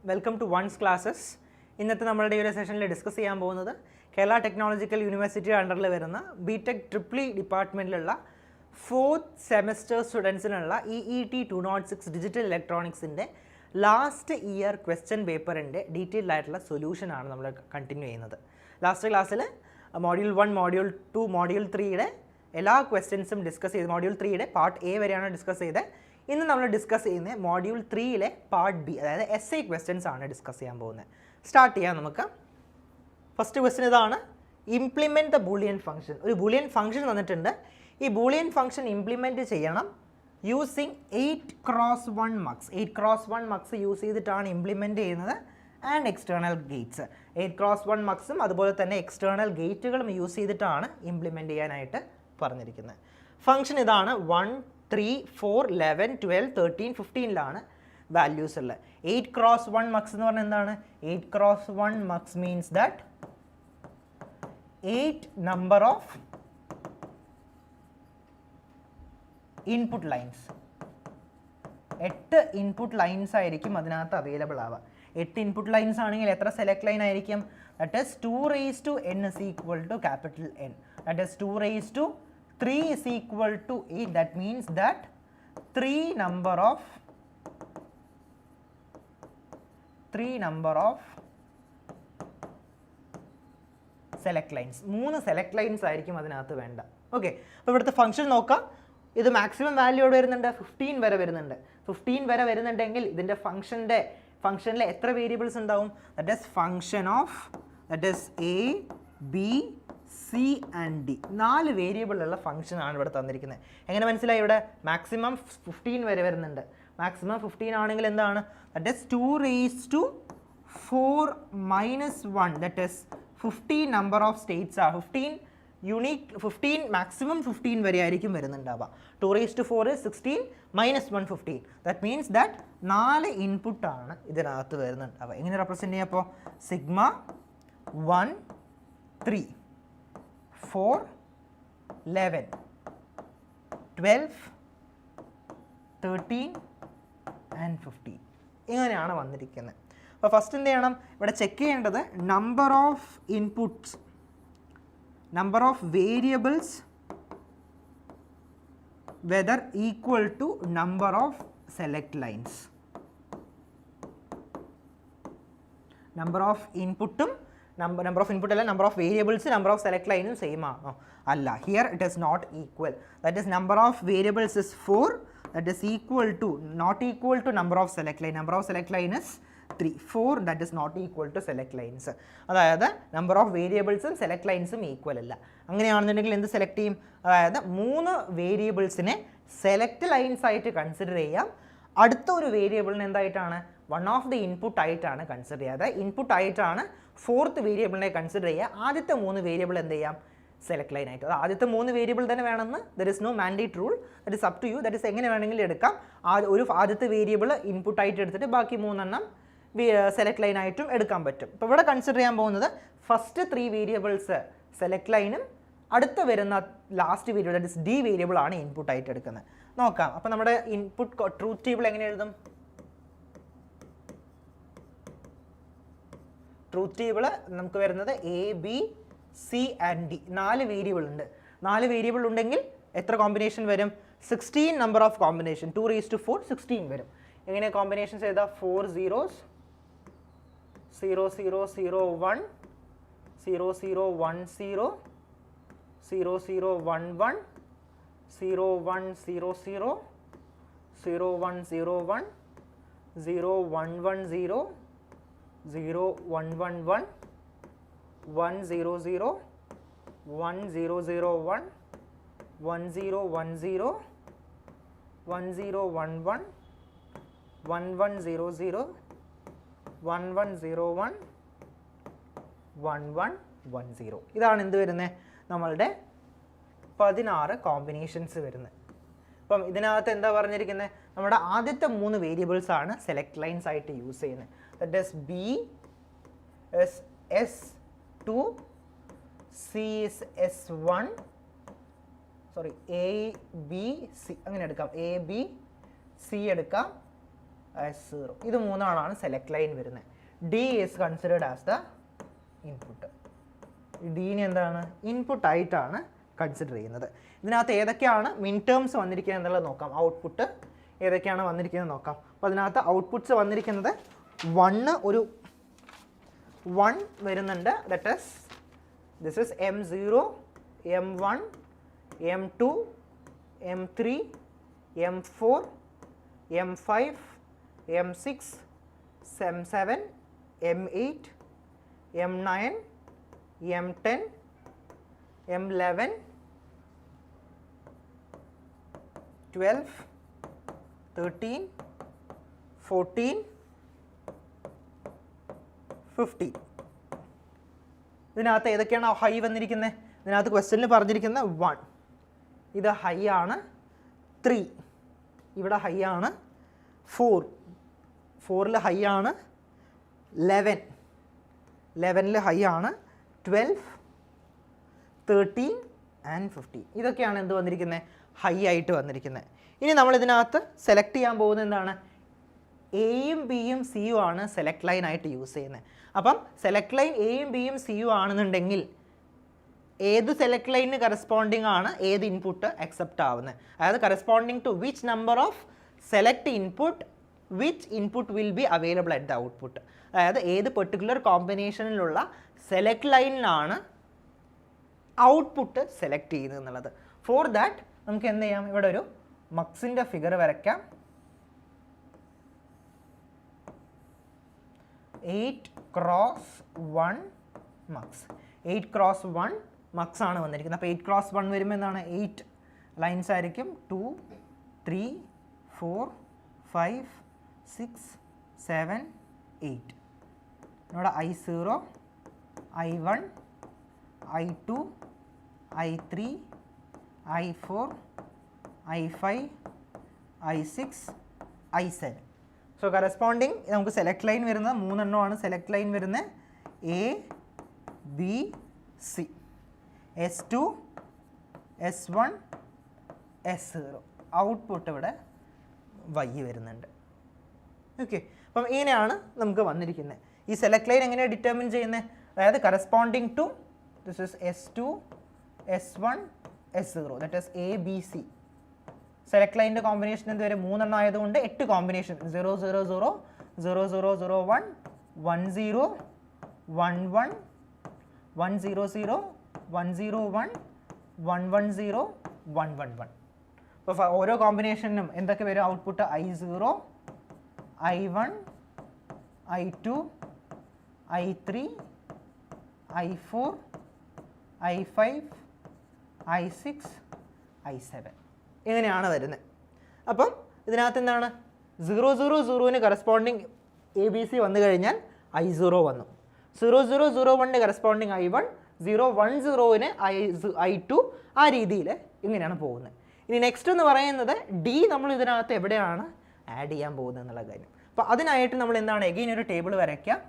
Welcome to once classes. ഇന്നത്തെ നമ്മളുടെ ഈ ഒരു സെഷനിൽ ഡിസ്കസ് ചെയ്യാൻ പോകുന്നത് കേരള ടെക്നോളജിക്കൽ യൂണിവേഴ്സിറ്റി അണ്ടറിൽ വരുന്ന ബിടെക് ട്രിപ്പിൾ ഡിപ്പാർട്ട്മെൻറ്റിലുള്ള 4th സെമസ്റ്റർ സ്റ്റുഡൻസിനുള്ള EET 206 ഡിജിറ്റൽ ഇലക്ട്രോണിക്സിൻ്റെ ലാസ്റ്റ് ഇയർ ക്വസ്റ്റ്യൻ പേപ്പറിൻ്റെ ഡീറ്റെയിൽഡ് ആയിട്ടുള്ള സൊല്യൂഷനാണ് നമ്മൾ കണ്ടിന്യൂ ചെയ്യുന്നത്. ലാസ്റ്റ് ക്ലാസ്സിൽ മോഡ്യൂൾ 1, മോഡ്യൂൾ 2, മോഡ്യൂൾ 3യുടെ എല്ലാ ക്വസ്റ്റ്യൻസും ഡിസ്കസ് ചെയ്ത് മോഡ്യൂൾ 3യുടെ പാർട്ട് എ വരെയാണ് ഡിസ്കസ് ചെയ്തത്. ഇന്ന് നമ്മൾ ഡിസ്കസ് ചെയ്യുന്നത് മോഡ്യൂൾ 3യിലെ പാർട്ട് ബി, അതായത് essay ക്വസ്റ്റ്യൻസ് ആണ് ഡിസ്കസ് ചെയ്യാൻ പോകുന്നത്. സ്റ്റാർട്ട് ചെയ്യാം നമുക്ക്. ഫസ്റ്റ് ക്വസ്റ്റ്യൻ ഇതാണ്, ഇംപ്ലിമെൻറ്റ് ദ ബൂളിയൻ ഫംഗ്ഷൻ. ഒരു ബൂളിയൻ ഫംഗ്ഷൻ തന്നിട്ടുണ്ട്. ഈ ബൂളിയൻ ഫംഗ്ഷൻ ഇംപ്ലിമെൻറ്റ് ചെയ്യണം using 8x1 mux. 8x1 mux use ചെയ്തിട്ടാണ് ഇംപ്ലിമെൻറ്റ് ചെയ്യുന്നത്. ആൻഡ് എക്സ്റ്റേണൽ ഗേറ്റ്സ് 8x1 മക്സും അതുപോലെ തന്നെ എക്സ്റ്റേണൽ ഗേറ്റുകളും യൂസ് ചെയ്തിട്ടാണ് ഇംപ്ലിമെൻറ്റ് ചെയ്യാനായിട്ട് പറഞ്ഞിരിക്കുന്നത്. ഫംഗ്ഷൻ ഇതാണ്. 1, 3, 4, 11, 12, 13, 15ലാണ് വാല്യൂസ് ഉള്ളത്. 8x1 മക്സ് എന്ന് പറഞ്ഞാൽ എന്താണ്? 8x1 mugs means that 8 number of input lines. 8 input lines ആയിരിക്കും അതിനകത്ത് അവൈലബിൾ ആവുക. 8 ഇൻപുട്ട് ലൈൻസ് ആണെങ്കിൽ എത്ര സെലക്ട് ലൈൻ ആയിരിക്കും? That is 2 raised to n is equal to capital N. That is 2 raised to 3 is equal to 8. That means that 3 number of select lines, 3 select lines ആയിരിക്കും അതിനകത്ത് വേണ്ട. Okay, അപ്പോൾ ഇവിടുത്തെ function നോക്കാം. ഇത് മാക്സിമം വാല്യൂ എവിടെ വരുന്നുണ്ട്? 15 വരെ വരുന്നുണ്ട്. 15 വരെ വരുന്നുണ്ടെങ്കിൽ ഇതിൻ്റെ ഫംഗ്ഷനിൽ എത്ര വേരിയബിൾസ് ഉണ്ടാവും? That is function of that is A, B, C and D. 4 വേരിയബിളുള്ള ഫംഗ്ഷനാണ് ഇവിടെ തന്നിരിക്കുന്നത്. എങ്ങനെ മനസ്സിലായി? ഇവിടെ മാക്സിമം 15 വരെ വരുന്നുണ്ട്. മാക്സിമം 15 ആണെങ്കിൽ എന്താണ്? That is 2 raised to 4 minus 1. That is 15 number of States ആ. 15 മാക്സിമം 15 വരെ ആയിരിക്കും വരുന്നുണ്ടാവുക. 2 raised to 4 is 16 minus 1 15. That means that 4 ഇൻപുട്ടാണ് ഇതിനകത്ത് വരുന്നുണ്ടാവുക. എങ്ങനെ റെപ്രസെൻറ്റ് ചെയ്യുക? അപ്പോൾ സിഗ്മ 1, 3, 4, 11, 12, 13 and 15 ഇങ്ങനെയാണ് വന്നിരിക്കുന്നത്. അപ്പോൾ ഫസ്റ്റ് എന്ത് ചെയ്യണം? ഇവിടെ ചെക്ക് ചെയ്യേണ്ടത് number of inputs, number of variables whether equal to number of select lines. Number of inputtum number of input alla number of variables number of select line same aano? Alla, here it is not equal. That is number of variables is 4, that is equal to not equal to number of select line. Number of select line is 3, 4 that is not equal to select lines. അതായത് number of വേരിയബിൾസും select ലൈൻസും equal അല്ല. അങ്ങനെയാണെന്നുണ്ടെങ്കിൽ എന്ത് select ചെയ്യും? അതായത് 3 വേരിയബിൾസിനെ select lines ആയിട്ട് consider ചെയ്യാം. അടുത്ത ഒരു വേരിയബിളിന് എന്തായിട്ടാണ്? വൺ ഓഫ് ദി ഇൻപുട്ട് ആയിട്ടാണ് കൺസിഡർ ചെയ്യുക. അതായത് ഇൻപുട്ട് ആയിട്ടാണ് 4th വേരിയബിളിനെ കൺസിഡർ ചെയ്യുക. ആദ്യത്തെ 3 വേരിയബിൾ എന്ത് ചെയ്യാം? സെലക്ട് ലൈൻ ആയിട്ട്. അത് ആദ്യത്തെ 3 വേരിയബിൾ തന്നെ വേണമെന്ന് there is no mandate rule. That is up to you. That is എങ്ങനെ വേണമെങ്കിലും എടുക്കാം. ആദ്യത്തെ വേരിയബിൾ ഇൻപുട്ട് ആയിട്ട് എടുത്തിട്ട് ബാക്കി 3 എണ്ണം സെലക്ട് ലൈൻ ആയിട്ടും എടുക്കാൻ പറ്റും. ഇപ്പോൾ ഇവിടെ കൺസിഡർ ചെയ്യാൻ പോകുന്നത് ഫസ്റ്റ് 3 വേരിയബിൾസ് സെലക്ട് ലൈനും അടുത്ത വരുന്ന last variable that is D variable ആണ് ഇൻപുട്ട് ആയിട്ട് എടുക്കുന്നത്. നോക്കാം. അപ്പോൾ നമ്മുടെ ഇൻപുട്ട് ട്രൂത്ത് ടേബിൾ എങ്ങനെ എഴുതും? ട്രൂത്ത് ടേബിൾ നമുക്ക് വരുന്നത് A, B, C and D. 4 variable ഉണ്ട്. 4 വേരിയബിൾ ഉണ്ടെങ്കിൽ എത്ര കോമ്പിനേഷൻ വരും? 16 number of combination. 2 raised to 4 16 വരും. എങ്ങനെ കോമ്പിനേഷൻസ് ചെയ്താൽ 4 zeros 0 0 0 1 0 0 1 0 0 0 1 1 0 1 0 0 0 1 0 1 0 1 1 0 0 1 1 1 1 0 0 1 0 0 1 1 0 1 0 1 0 1 1 1 1 0 0 1 1 0 1 1 1 1 0. ഇതാണ് എന്ത് വരുന്നത്? നമ്മളുടെ 16 കോമ്പിനേഷൻസ് വരുന്നത്. അപ്പം ഇതിനകത്ത് എന്താ പറഞ്ഞിരിക്കുന്നത്? നമ്മുടെ ആദ്യത്തെ 3 വേരിയബിൾസ് ആണ് സെലക്ട് ലൈൻസ് ആയിട്ട് യൂസ് ചെയ്യുന്നത്. That is B is S2, C is S1, sorry A B C അങ്ങനെ എടുക്കാം. എ ബി സി എടുക്കാം, S0. ഇത് മൂന്നാണ് സെലക്ട് ലൈൻ വരുന്നത്. D is considered as the input. ഡീനെ എന്താണ് ഇൻപുട്ട് ആയിട്ടാണ് കൺസിഡർ ചെയ്യുന്നത്. ഇതിനകത്ത് ഏതൊക്കെയാണ് മിൻ ടേംസ് വന്നിരിക്കുന്നത് എന്നുള്ളത് നോക്കാം. ഔട്ട്പുട്ട് ഏതൊക്കെയാണ് വന്നിരിക്കുന്നത് നോക്കാം. അപ്പോൾ അതിനകത്ത് ഔട്ട്പുട്ട്സ് വന്നിരിക്കുന്നത് 1 വരുന്നുണ്ട്. That is this is M0, M1, M2, M3, M4, M5, M6, M7, M8, M9, M10, M11, 12, 13, 14, 15. ഇതിനകത്ത് ഏതൊക്കെയാണ് ഹൈ വന്നിരിക്കുന്നത്? ഇതിനകത്ത് ക്വസ്റ്റ്യനിൽ പറഞ്ഞിരിക്കുന്നത് 1, ഇത് ഹൈ ആണ്. 3 ഇവിടെ ഹൈ ആണ്. 4ൽ ഹൈ ആണ്. 11ൽ ഹൈ ആണ്. 12, 13 ആൻഡ് 15 ഇതൊക്കെയാണ് എന്ത് വന്നിരിക്കുന്നത്? ഹൈ ആയിട്ട് വന്നിരിക്കുന്നത്. ഇനി നമ്മൾ ഇതിനകത്ത് സെലക്ട് ചെയ്യാൻ പോകുന്നത് എന്താണ്? എയും ബിയും സിയും ആണ് സെലക്ട് ലൈൻ ആയിട്ട് യൂസ് ചെയ്യുന്നത്. അപ്പം സെലക്ട് ലൈൻ എയും ബിയും സിയും ആണെന്നുണ്ടെങ്കിൽ ഏത് സെലക്ട് ലൈനിന് കറസ്പോണ്ടിങ് ആണ് ഏത് ഇൻപുട്ട് അക്സെപ്റ്റ് ആവുന്നത്, അതായത് corresponding to which number of select input which input will be available at the output, അതായത് ഏത് പെർട്ടിക്കുലർ കോമ്പിനേഷനിലുള്ള സെലക്ട് ലൈനിലാണ് ഔട്ട്പുട്ട് സെലക്ട് ചെയ്യുന്നത് എന്നുള്ളത്. ഫോർ ദാറ്റ് നമുക്ക് എന്ത് ചെയ്യാം? ഇവിടെ ഒരു മക്സിൻ്റെ ഫിഗർ വരയ്ക്കാം. 8x1 mugs. 8x1 മക്സ് ആണ് വന്നിരിക്കുന്നത്. അപ്പോൾ 8x1 വരുമ്പോൾ എന്താണ്? 8 ലൈൻസ് ആയിരിക്കും. 2, 3, 4, 5, 6, 7, 8. ഇവിടെ I0, I1, I2, I3, I4, I5, I6, I7. So corresponding നമുക്ക് സെലക്ട് ലൈൻ വരുന്നത് 3 എണ്ണമാണ് സെലക്ട് ലൈൻ വരുന്നത്. A, B, C, S2, S1, S0. Output ഇവിടെ Y വരുന്നുണ്ട്. ഓക്കെ, അപ്പം ഇങ്ങനെയാണ് നമുക്ക് വന്നിരിക്കുന്നത്. ഈ സെലക്ട് ലൈൻ എങ്ങനെയാണ് ഡിറ്റർമിൻ ചെയ്യുന്നത്? അതായത് corresponding to this is S2, S1, S0, that is A, B, C. Select ലൈനിൻ്റെ കോമ്പിനേഷൻ എന്തുവരെ? 3 എണ്ണം ആയതുകൊണ്ട് 8 കോമ്പിനേഷൻ. 0, 0, 0, 0, 0, 0, 1, 1, 0, 1, 1, 1, 0, 0, 1, 0, 1, 1, 1, 0, 1, 1, 1. അപ്പോൾ ഓരോ കോമ്പിനേഷനും എന്തൊക്കെ വരും? Output I0, I1, I2, I3, I4, I5, I6, I7 ഇങ്ങനെയാണ് വരുന്നത്. അപ്പം ഇതിനകത്ത് എന്താണ്? 0, 0, 0ന് കറസ്പോണ്ടിങ് ABC വന്നു കഴിഞ്ഞാൽ I0 വന്നു. 0, 0, 0, 1ന് കറസ്പോണ്ടിങ് I1, 0, 1, 0ന് I2, ആ രീതിയിൽ ഇങ്ങനെയാണ് പോകുന്നത്. ഇനി നെക്സ്റ്റ് എന്ന് പറയുന്നത് ഡി നമ്മൾ ഇതിനകത്ത് എവിടെയാണ് ആഡ് ചെയ്യാൻ പോകുന്നത് എന്നുള്ള കാര്യം. അപ്പോൾ അതിനായിട്ട് നമ്മൾ എന്താണ് എഗെയിൻ ഒരു ടേബിൾ വരയ്ക്കാം.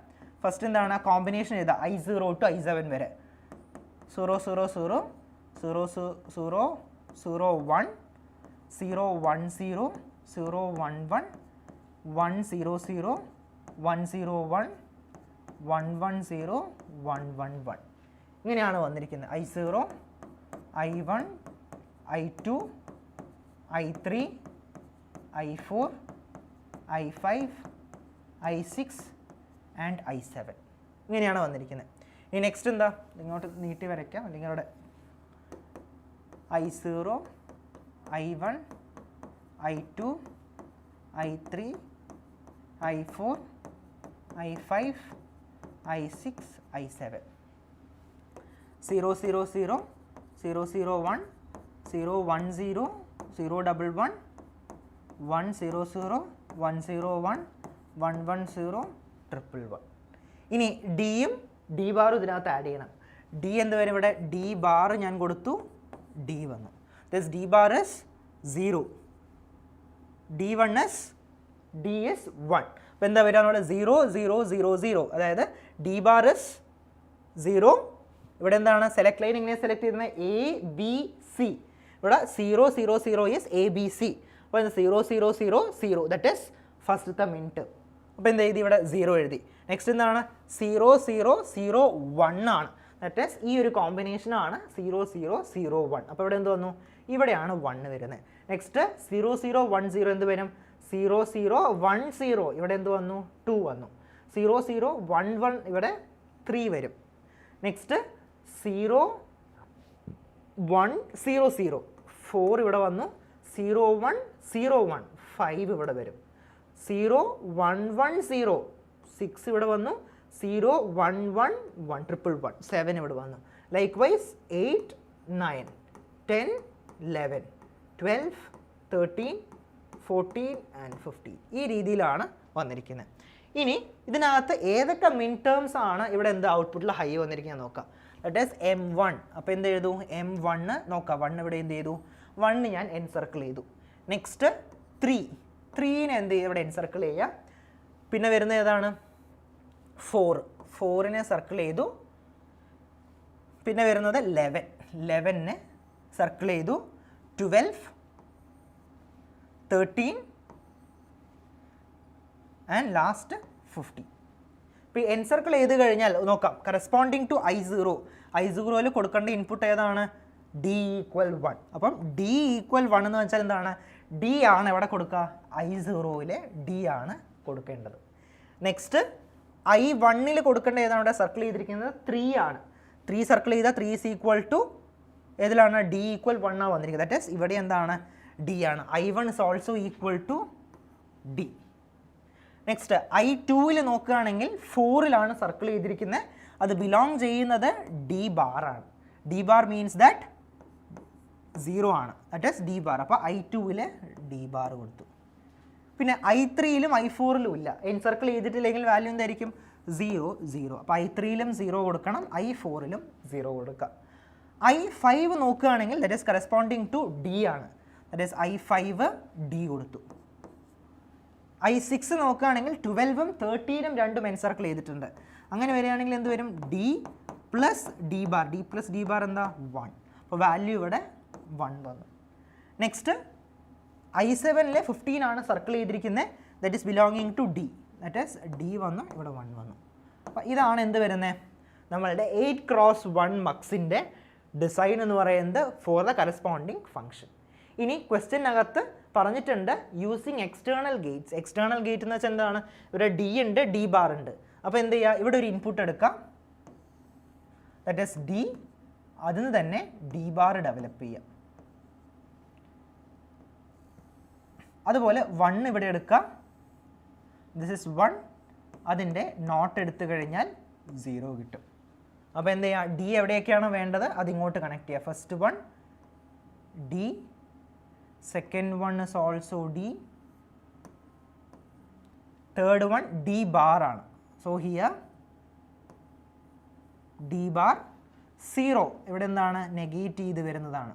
ഫസ്റ്റ് എന്താണ്? കോമ്പിനേഷൻ ചെയ്താൽ I0 to I7 വരെ 0, 0, 0, 0, 0, 0, 1, 0, 1, 0, 0, 1, 1, 1, 0, 0, 1, 0, 1, 1, 1, 0, 1, 1, 1 ഇങ്ങനെയാണ് വന്നിരിക്കുന്നത്. I0, I1, I2, I3, I4, I5, I6 and I7 ഇങ്ങനെയാണ് വന്നിരിക്കുന്നത്. ഇനി നെക്സ്റ്റ് എന്താ? ഇങ്ങോട്ട് നീട്ടി വരയ്ക്കാം. അല്ലെങ്കിൽ അവിടെ I0, I1, I2, I3, I4, I5, I6, I7. 0, 0, 0, 0, 0, 1, 0, 1, 0, 0, 1, 1, 1, 0, 0, 1, 0, 1, 1, 1, 0, 1, 1. ഇനി ഡിയും ഡി ബാറും ഇതിനകത്ത് ആഡ് ചെയ്യണം. ഡി എന്ത് വരും? ഇവിടെ ഡി ബാർ ഞാൻ കൊടുത്തു, ഡി വന്നു. This D bar is 0, D1 is D is 1. അപ്പോൾ എന്താ വരിക? നമ്മുടെ 0, 0, 0, 0, അതായത് ഡി ബാർ ഇസ് 0. ഇവിടെ എന്താണ്? സെലക്ട് ലൈൻ ഇങ്ങനെ സെലക്ട് ചെയ്യുന്നത് A, B, C. ഇവിടെ 0, 0, 0 is A, B, C. അപ്പോൾ 0, 0, 0, 0, ദറ്റ് ഈസ് ഫസ്റ്റത്തെ മിൻ ടേം. അപ്പോൾ എന്ത് എഴുതി ഇവിടെ 0 എഴുതി. നെക്സ്റ്റ് എന്താണ് 0 0 0 1 ആണ്. ദാറ്റ് ഈസ് ഈ ഒരു കോമ്പിനേഷനാണ് 0 0 0 1. അപ്പോൾ ഇവിടെ എന്ത് വന്നു? ഇവിടെയാണ് 1 വരുന്നത്. നെക്സ്റ്റ് 0 0 1 0 എന്ത് വരും? 0 0 1 0 ഇവിടെ എന്ത് വന്നു? 2 വന്നു. 0 0 1 1 ഇവിടെ 3 വരും. നെക്സ്റ്റ് 0 1 0 0 4 ഇവിടെ വന്നു. 0 1 0 1 5 ഇവിടെ വരും. 0 1 1 0 6 ഇവിടെ വന്നു. 0 1 1 1 1 1 7 ഇവിടെ വന്നു. ലൈക്ക്വൈസ് 8 9 10 11 12 13 14 ആൻഡ് 15 ഈ രീതിയിലാണ് വന്നിരിക്കുന്നത്. ഇനി ഇതിനകത്ത് ഏതൊക്കെ മിൻ ടേംസ് ആണ് ഇവിടെ എന്ത് ഔട്ട്പുട്ടിൽ ഹൈ വന്നിരിക്കുന്നത് നോക്കാം. That is M1. അപ്പോൾ എന്ത് ചെയ്തു? M1 നോക്കാം. 1 ഇവിടെ എന്ത് ചെയ്തു? 1 ഞാൻ എൻസർക്കിൾ ചെയ്തു. നെക്സ്റ്റ് 3നെ എന്ത് ചെയ്യുക? ഇവിടെ എൻസർക്കിൾ ചെയ്യുക. പിന്നെ വരുന്നത് ഏതാണ്? 4നെ സർക്കിൾ ചെയ്തു. പിന്നെ വരുന്നത് 11നെ സർക്കിൾ ചെയ്തു. 12 13 ആൻഡ് ലാസ്റ്റ് 50. ഇപ്പോൾ ഈ എൻസർക്കിൾ ചെയ്ത് കഴിഞ്ഞാൽ നോക്കാം. കറസ്പോണ്ടിങ് ടു I0യിൽ കൊടുക്കേണ്ട ഇൻപുട്ട് ഏതാണ്? D = 1. അപ്പം D = 1 എന്ന് വെച്ചാൽ എന്താണ്? D ആണ് എവിടെ കൊടുക്കുക? I0യിലെ D ആണ് കൊടുക്കേണ്ടത്. നെക്സ്റ്റ് I1ൽ കൊടുക്കേണ്ട ഏതാണ്? ഇവിടെ സർക്കിൾ ചെയ്തിരിക്കുന്നത് 3 ആണ്. 3 സർക്കിൾ ചെയ്താൽ 3 = ഏതിലാണ്? D = 1 ആണ് വന്നിരിക്കുന്നത്. ദാറ്റ് ഈസ് ഇവിടെ എന്താണ്? D ആണ്. I1 is also equal to D. Next I2ൽ നോക്കുകയാണെങ്കിൽ 4ലാണ് സർക്കിൾ ചെയ്തിരിക്കുന്നത്. അത് ബിലോങ് ചെയ്യുന്നത് D ബാർ ആണ്. D ബാർ മീൻസ് ദാറ്റ് 0 ആണ്. That is D bar. അപ്പോൾ I2ൽ D ബാർ കൊടുത്തു. പിന്നെ I3ലും I4ലും ഇല്ല. എൻസർക്കിൾ ചെയ്തിട്ടില്ലെങ്കിൽ വാല്യൂ എന്തായിരിക്കും? 0 0. അപ്പോൾ I3ലും 0 കൊടുക്കണം. I4ലും 0 കൊടുക്കുക. I5 നോക്കുകയാണെങ്കിൽ that is corresponding to D ആണ്. ദാറ്റ് ഈസ് I5 D കൊടുത്തു. I6 നോക്കുകയാണെങ്കിൽ 12ഉം 13ഉം രണ്ടും എൻസർക്കിൾ ചെയ്തിട്ടുണ്ട്. അങ്ങനെ വരികയാണെങ്കിൽ എന്ത് വരും? D plus D bar. D plus D bar എന്താ? 1. അപ്പോൾ വാല്യൂ ഇവിടെ 1 വന്നു. നെക്സ്റ്റ് I7ൽ 15 ആണ് സർക്കിൾ ചെയ്തിരിക്കുന്നത്. That is belonging to D. That is D വന്നു, ഇവിടെ 1 വന്നു. അപ്പോൾ ഇതാണ് എന്ത് വരുന്നത്? നമ്മളുടെ 8x1 മക്സിൻ്റെ ഡിസൈൻ എന്ന് പറയുന്നത് ഫോർ ദ കറസ്പോണ്ടിങ് ഫംഗ്ഷൻ. ഇനി ക്വസ്റ്റ്യനകത്ത് പറഞ്ഞിട്ടുണ്ട് using external Gates. External gate എന്ന് വെച്ചാൽ എന്താണ്? ഇവിടെ D ഉണ്ട്, D ബാർ ഉണ്ട്. അപ്പോൾ എന്ത് ചെയ്യുക? ഇവിടെ ഒരു ഇൻപുട്ട് എടുക്കാം. That is D. അതിന് തന്നെ D ബാർ ഡെവലപ്പ് ചെയ്യുക. അതുപോലെ 1 ഇവിടെ എടുക്കാം. This is 1. അതിൻ്റെ നോട്ട് എടുത്തു കഴിഞ്ഞാൽ 0 കിട്ടും. അപ്പോൾ എന്ത് ചെയ്യുക? D എവിടെയൊക്കെയാണോ വേണ്ടത് അതിങ്ങോട്ട് കണക്ട് ചെയ്യുക. First 1 D, second one is also D, third one D bar ആണ്. So here D bar 0 ഇവിടെ എന്താണ്? നെഗേറ്റ് ചെയ്ത് വരുന്നതാണ്.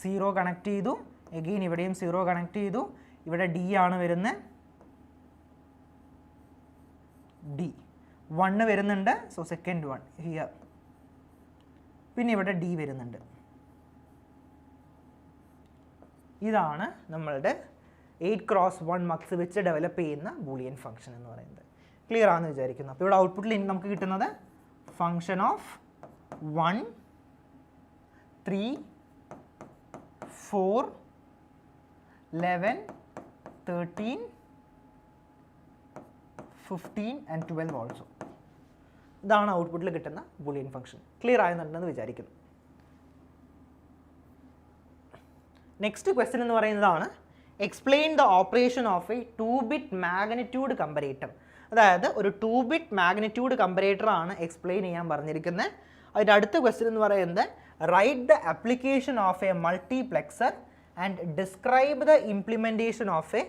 0 കണക്ട് ചെയ്തു. എഗെയിൻ ഇവിടെയും 0 കണക്ട് ചെയ്തു. ഇവിടെ D ആണ് വരുന്നത്. D 1 വരുന്നുണ്ട്. So second one here. പിന്നെ ഇവിടെ D വരുന്നുണ്ട്. ഇതാണ് നമ്മളുടെ 8x1 മക്സ് വെച്ച് ഡെവലപ്പ് ചെയ്യുന്ന ബൂളിയൻ ഫംഗ്ഷൻ എന്ന് പറയുന്നത്. ക്ലിയർ ആണെന്ന് വിചാരിക്കുന്നു. അപ്പോൾ ഇവിടെ ഔട്ട്പുട്ടിൽ നമുക്ക് കിട്ടുന്നത് ഫംഗ്ഷൻ ഓഫ് 1 3 4 11 13 15 ആൻഡ് 12 ഓൾസോ. ഇതാണ് ഔട്ട്പുട്ടിൽ കിട്ടുന്ന ബൂളിയൻ ഫംഗ്ഷൻ. ക്ലിയർ ആയെന്നുണ്ടെന്ന് വിചാരിക്കുന്നു. നെക്സ്റ്റ് ക്വസ്റ്റ്യൻ എന്ന് പറയുന്നതാണ് explain the operation of a 2-bit magnitude comparator. അതായത് ഒരു 2-bit മാഗ്നിറ്റ്യൂഡ് കമ്പറേറ്റർ ആണ് എക്സ്പ്ലെയിൻ ചെയ്യാൻ പറഞ്ഞിരിക്കുന്നത്. അതിൻ്റെ അടുത്ത ക്വസ്റ്റ്യൻ എന്ന് പറയുന്നത് write the application of a multiplexer and describe the implementation of a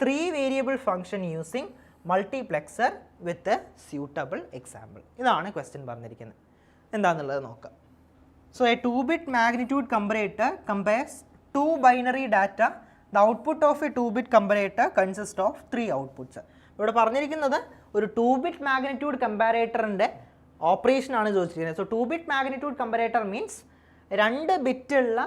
three variable function using multiplexer with suitable example. ഇതാണ് ക്വസ്റ്റ്യൻ പറഞ്ഞിരിക്കുന്നത്. എന്താണെന്നുള്ളത് നോക്കാം. So a 2-bit magnitude comparator compares 2 binary data. The output of a 2-bit comparator consist of 3 outputs. ഇവിടെ പറഞ്ഞിരിക്കുന്നത് ഒരു 2-bit magnitude കമ്പാരേറ്ററിൻ്റെ ഓപ്പറേഷനാണ് ചോദിച്ചിരിക്കുന്നത്. So 2-bit magnitude comparator means 2 ബിറ്റുള്ള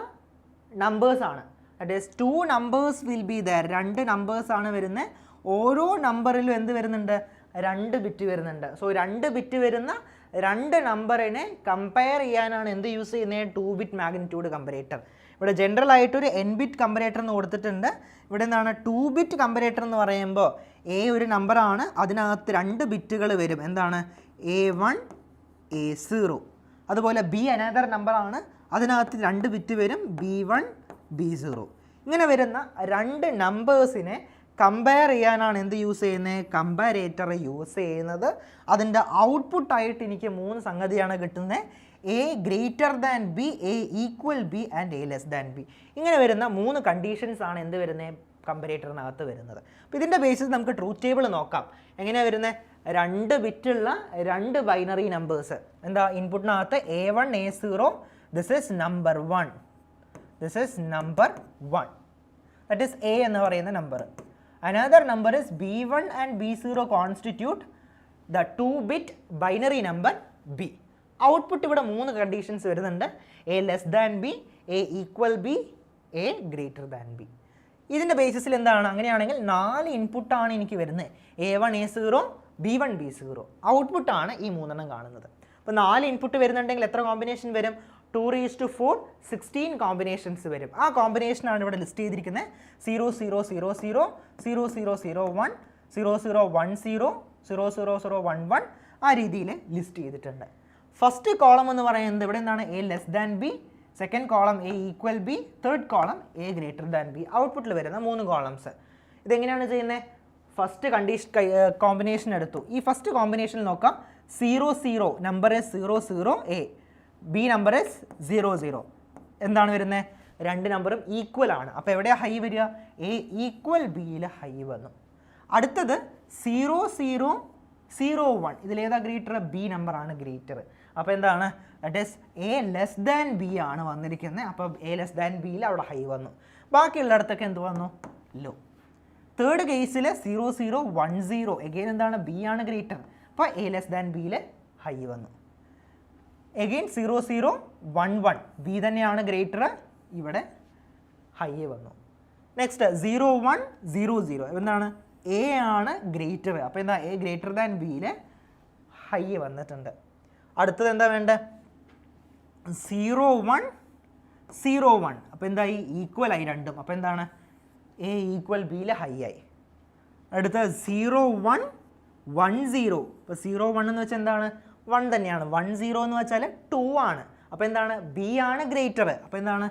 നമ്പേഴ്സാണ്. That is 2 numbers will be there. 2 numbers ആണ് വരുന്നത്. ഓരോ നമ്പറിലും എന്ത് വരുന്നുണ്ട്? 2 ബിറ്റ് വരുന്നുണ്ട്. സോ 2 ബിറ്റ് വരുന്ന 2 നമ്പറിനെ കമ്പയർ ചെയ്യാനാണ് എന്ത് യൂസ് ചെയ്യുന്നത്? 2 ബിറ്റ് മാഗ്നിറ്റ്യൂഡ് കമ്പറേറ്റർ. ഇവിടെ ജനറൽ ആയിട്ടൊരു n ബിറ്റ് കമ്പറേറ്റർ എന്ന് കൊടുത്തിട്ടുണ്ട്. ഇവിടെ എന്താണ് 2 ബിറ്റ് കമ്പറേറ്റർ എന്ന് പറയുമ്പോൾ എ ഒരു നമ്പറാണ്, അതിനകത്ത് 2 ബിറ്റുകൾ വരും. എന്താണ്? A1 A0. അതുപോലെ ബി അനദർ നമ്പറാണ്, അതിനകത്ത് 2 ബിറ്റ് വരും, B1 B0. ഇങ്ങനെ വരുന്ന 2 നമ്പേഴ്സിനെ കമ്പയർ ചെയ്യാനാണ് എന്ത് യൂസ് ചെയ്യുന്നത്? കമ്പാരേറ്റർ യൂസ് ചെയ്യുന്നത്. അതിൻ്റെ ഔട്ട്പുട്ടായിട്ട് എനിക്ക് 3 സംഗതിയാണ് കിട്ടുന്നത്. A greater than B, A equal B and A less than B. ഇങ്ങനെ വരുന്ന 3 കണ്ടീഷൻസ് ആണ് എന്ത് വരുന്നത്? കമ്പറേറ്ററിനകത്ത് വരുന്നത്. അപ്പോൾ ഇതിൻ്റെ ബേസിസ് നമുക്ക് ട്രൂത്ത് ടേബിൾ നോക്കാം. എങ്ങനെയാണ് വരുന്നത്? 2 ബിറ്റുള്ള 2 ബൈനറി നമ്പേഴ്സ്. എന്താ? ഇൻപുട്ടിനകത്ത് A1 A0, this is number 1, this is number 1, that is A എന്ന് പറയുന്ന number. Another number is B1 and B0 constitute the 2-bit binary number B. Output ഇവിടെ 3 കണ്ടീഷൻസ് വരുന്നുണ്ട്. A less than B, A equal B, A greater than B. ഇതിൻ്റെ ബേസിസിൽ എന്താണ്? അങ്ങനെയാണെങ്കിൽ 4 ഇൻപുട്ടാണ് എനിക്ക് വരുന്നത്. A1 A0, B1 B0. ഔട്ട്പുട്ടാണ് ഈ 3 കാണുന്നത്. അപ്പോൾ 4 ഇൻപുട്ട് വരുന്നുണ്ടെങ്കിൽ എത്ര കോമ്പിനേഷൻ വരും? 2:4 16 കോമ്പിനേഷൻസ് വരും. ആ കോമ്പിനേഷനാണ് ഇവിടെ ലിസ്റ്റ് ചെയ്തിരിക്കുന്നത്. 0 0 0 0 0 0 0 1 0 0 1 0 0 0 0 1 1 ആ രീതിയിൽ ലിസ്റ്റ് ചെയ്തിട്ടുണ്ട്. ഫസ്റ്റ് കോളം എന്ന് പറയുന്നത് ഇവിടെ എന്താണ്? A less than B, second column A equal B, third column A greater than B. ഔട്ട്പുട്ടിൽ വരുന്ന 3 കോളംസ്. ഇതെങ്ങനെയാണ് ചെയ്യുന്നത്? ഫസ്റ്റ് കോമ്പിനേഷൻ എടുത്തു. ഈ ഫസ്റ്റ് കോമ്പിനേഷനിൽ നോക്കാം. 0 0 നമ്പർ 0 0 എ, ബി നമ്പർ 0 0. എന്താണ് വരുന്നത്? 2 നമ്പറും ഈക്വൽ ആണ്. അപ്പോൾ എവിടെയാണ് ഹൈ വരിക? എ ഈക്വൽ ബിയിൽ ഹൈ വന്നു. അടുത്തത് 0 0 0 1. ഇതിലേതാ ഗ്രേറ്റർ? ബി നമ്പറാണ് ഗ്രേറ്റർ. അപ്പോൾ എന്താണ്? That is A less than B ആണ് വന്നിരിക്കുന്നത്. അപ്പോൾ എ ലെസ് ദാൻ ബിയിൽ അവിടെ ഹൈ വന്നു. ബാക്കിയുള്ളിടത്തൊക്കെ എന്ത് വന്നു? ലോ. തേർഡ് കേസിൽ 0 0 1 0. എഗെയിൻ എന്താണ്? ബി ആണ് ഗ്രേറ്റർ. അപ്പോൾ എ ലെസ് ദാൻ ബിയിൽ ഹൈ വന്നു. എഗെയിൻ 0 0 1 1. ബി തന്നെയാണ് ഗ്രേറ്റർ, ഇവിടെ ഹൈ വന്നു. നെക്സ്റ്റ് 0 1 0 0. എന്താണ്? എ ആണ് ഗ്രേറ്റർ. അപ്പോൾ എന്താ? എ ഗ്രേറ്റർ ദാൻ ബിയിൽ ഹൈ വന്നിട്ടുണ്ട്. അടുത്തത് എന്താ വേണ്ടത്? 0 1 0 1. അപ്പോൾ എന്തായി? ഈക്വൽ ആയി രണ്ടും. അപ്പോൾ എന്താണ്? എ ഈക്വൽ ബിയിൽ ഹൈ ആയി. അടുത്ത 0 1 1 0. ഇപ്പോൾ 0 1 എന്ന് വെച്ചാൽ എന്താണ്? 1 തന്നെയാണ്. 1 0 എന്ന് വെച്ചാൽ 2 ആണ്. അപ്പോൾ എന്താണ്? ബി ആണ് ഗ്രേറ്റർ. അപ്പോൾ എന്താണ്?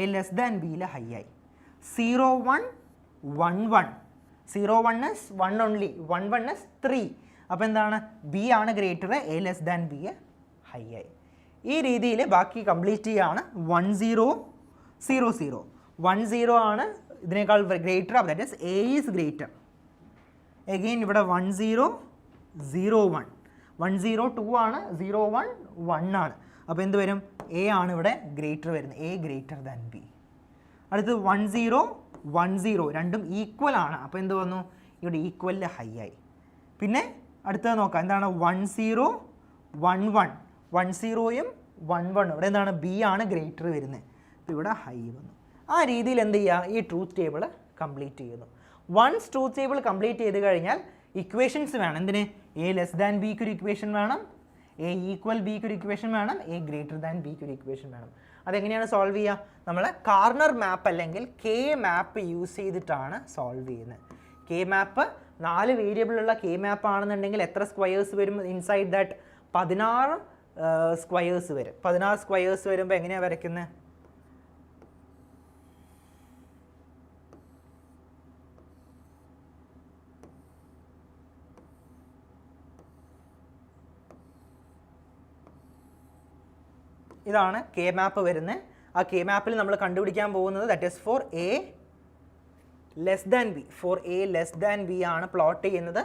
എ ലെസ് ദാൻ ബിയിൽ ഹൈ ആയി. 0 1 1 1. 0 1 is 1 only, 1 1 is 3. അപ്പോൾ എന്താണ്? ബി ആണ് greater, A less than B high ആയി. ഈ രീതിയിൽ ബാക്കി കംപ്ലീറ്റ് ചെയ്യുകയാണ്. 1 0 0 0. 1 0 ആണ് ഇതിനേക്കാൾ greater, that is A is greater. Again ഇവിടെ 1 0 0 1. 1 0 2 ആണ്, 0 1 1 ആണ്. അപ്പോൾ എന്ത് വരും? എ ആണ് ഇവിടെ ഗ്രേറ്റർ വരുന്നത്, എ ഗ്രേറ്റർ ദാൻ ബി. അടുത്തത് 1 0 1 0. രണ്ടും ഈക്വൽ ആണ്. അപ്പോൾ എന്ത് വന്നു? ഇവിടെ ഈക്വലിൽ ഹൈ ആയി. പിന്നെ അടുത്തത് നോക്കാം. എന്താണ്? 1 0 1 1. 1 0യും 1 1. ഇവിടെ എന്താണ്? ബി ആണ് ഗ്രേറ്റർ വരുന്നത്. അപ്പോൾ ഇവിടെ ഹൈ വന്നു. ആ രീതിയിൽ എന്ത് ചെയ്യുക? ഈ ട്രൂത്ത് ടേബിൾ കംപ്ലീറ്റ് ചെയ്യുന്നു. വൺസ് ട്രൂത്ത് ടേബിൾ കംപ്ലീറ്റ് ചെയ്ത് കഴിഞ്ഞാൽ ഇക്വേഷൻസ് വേണം. എന്തിന്? എ ലെസ് ദാൻ ബിക്ക് ഒരു ഇക്വേഷൻ വേണം, എ ഈക്വൽ ബിക്ക് ഒരു ഇക്വേഷൻ വേണം, എ ഗ്രേറ്റർ ദാൻ ബിക്ക് ഒരു ഇക്വേഷൻ വേണം. അതെങ്ങനെയാണ് സോൾവ് ചെയ്യുക? നമ്മൾ കാർണർ മാപ്പ് അല്ലെങ്കിൽ കെ മാപ്പ് യൂസ് ചെയ്തിട്ടാണ് സോൾവ് ചെയ്യുന്നത്. കെ മാപ്പ് 4 വേരിയബിളുള്ള കെ മാപ്പ് ആണെന്നുണ്ടെങ്കിൽ എത്ര സ്ക്വയേഴ്സ് വരും? ഇൻസൈഡ് ദാറ്റ് 16 സ്ക്വയേഴ്സ് വരും. 16 സ്ക്വയേഴ്സ് വരുമ്പോൾ എങ്ങനെയാണ് വരയ്ക്കുന്നത്? ഇതാണ് കെ മാപ്പ് വരുന്നത്. ആ കെ മാപ്പിൽ നമ്മൾ കണ്ടുപിടിക്കാൻ പോകുന്നത് that is for A less than B. For A less than B ആണ് പ്ലോട്ട് ചെയ്യുന്നത്.